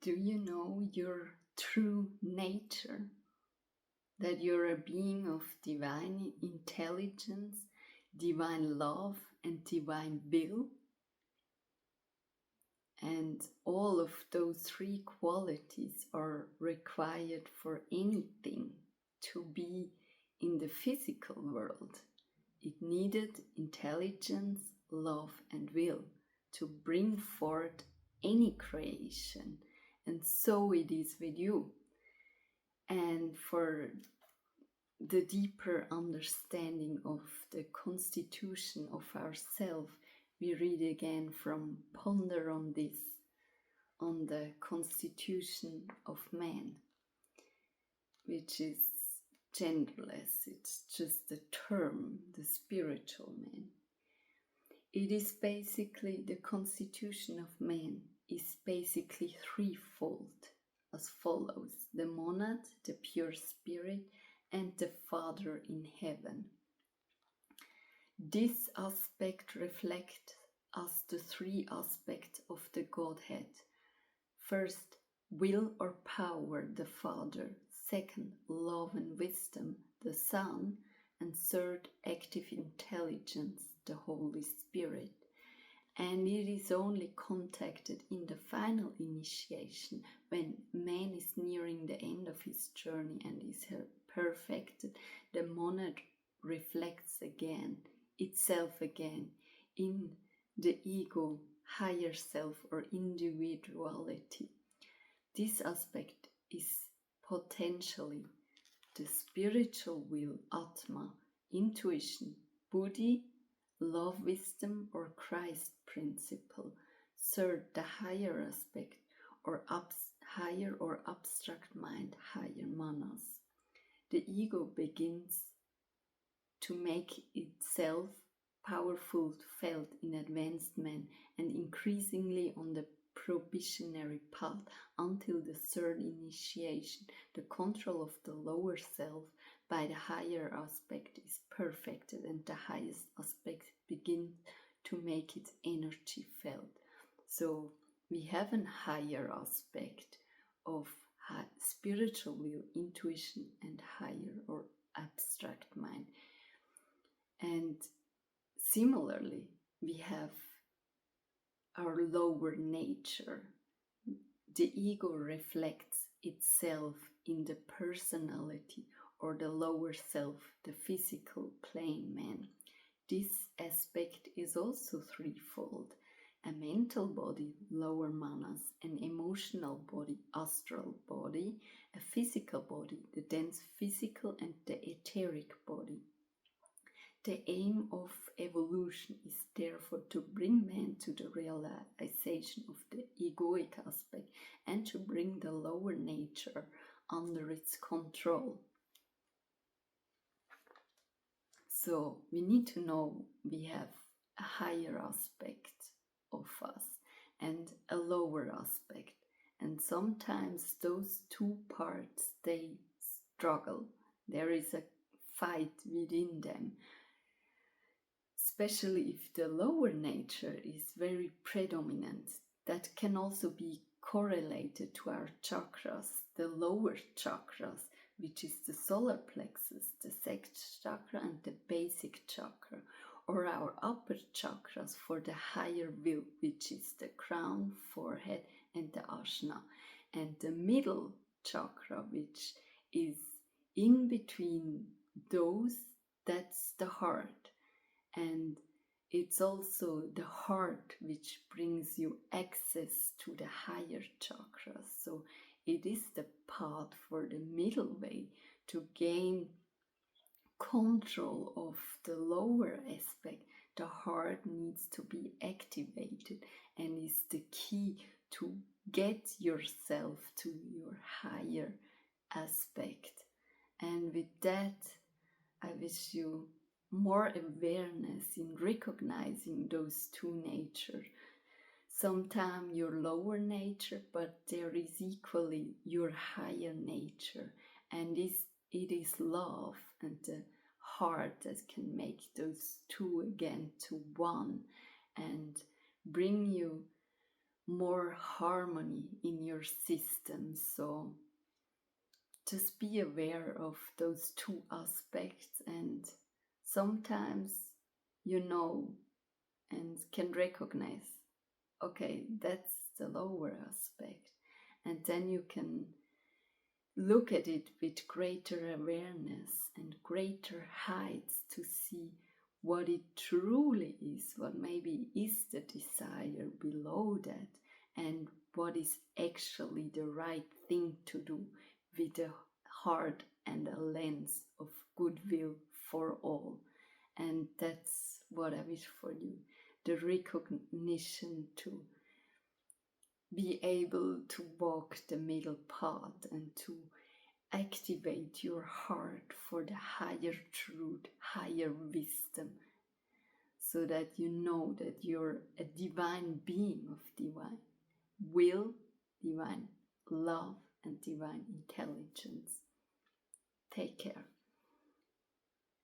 Do you know your true nature? That you're a being of divine intelligence, divine love, and divine will? And all of those three qualities are required for anything to be in the physical world. It needed intelligence, love, and will to bring forth any creation. And so it is with you. And for the deeper understanding of the constitution of ourself, we read again from Ponder on This, on the constitution of man, which is genderless. It's just a term, the spiritual man. It is basically, the constitution of man is basically threefold, as follows: the monad, the pure spirit, and the Father in heaven. This aspect reflects as the three aspects of the Godhead. First, will or power, the Father. Second, love and wisdom, the Son. And third, active intelligence, the Holy Spirit. And it is only contacted in the final initiation, when man is nearing the end of his journey and is perfected. The monad reflects itself again in the ego, higher self, or individuality. This aspect is potentially the spiritual will, Atma, intuition, Buddhi, love, wisdom, or Christ principle. Third, the higher aspect, or higher or abstract mind, higher manas. The ego begins to make itself powerful felt in advanced man, and increasingly on the probationary path until the third initiation. The control of the lower self by the higher aspect is perfected, and the highest aspect begins to make its energy felt. So we have a higher aspect of spiritual will, intuition, and higher or abstract mind. And similarly, we have our lower nature. The ego reflects itself in the personality, or the lower self, the physical plane man. This aspect is also threefold: a mental body, lower manas, an emotional body, astral body, a physical body, the dense physical, and the etheric body. The aim of evolution is therefore to bring man to the realization of the egoic aspect, and to bring the lower nature under its control. So we need to know we have a higher aspect of us and a lower aspect. And sometimes those two parts, they struggle. There is a fight within them. Especially if the lower nature is very predominant. That can also be correlated to our chakras, the lower chakras, which is the solar plexus, the sixth chakra, and the basic chakra, or our upper chakras for the higher will, which is the crown, forehead, and the ajna, and the middle chakra, which is in between those, that's the heart. And it's also the heart which brings you access to the higher chakras. So it is the path for the middle way to gain control of the lower aspect. The heart needs to be activated and is the key to get yourself to your higher aspect. And with that, I wish you more awareness in recognizing those two natures. Sometimes your lower nature, but there is equally your higher nature. And it is love and the heart that can make those two again to one and bring you more harmony in your system. So just be aware of those two aspects, and sometimes you know and can recognize, okay, that's the lower aspect, and then you can look at it with greater awareness and greater heights to see what it truly is, what maybe is the desire below that, and what is actually the right thing to do with a heart and a lens of goodwill for all. And that's what I wish for you, the recognition to be able to walk the middle path and to activate your heart for the higher truth, higher wisdom, so that you know that you're a divine being of divine will, divine love, and divine intelligence. Take care.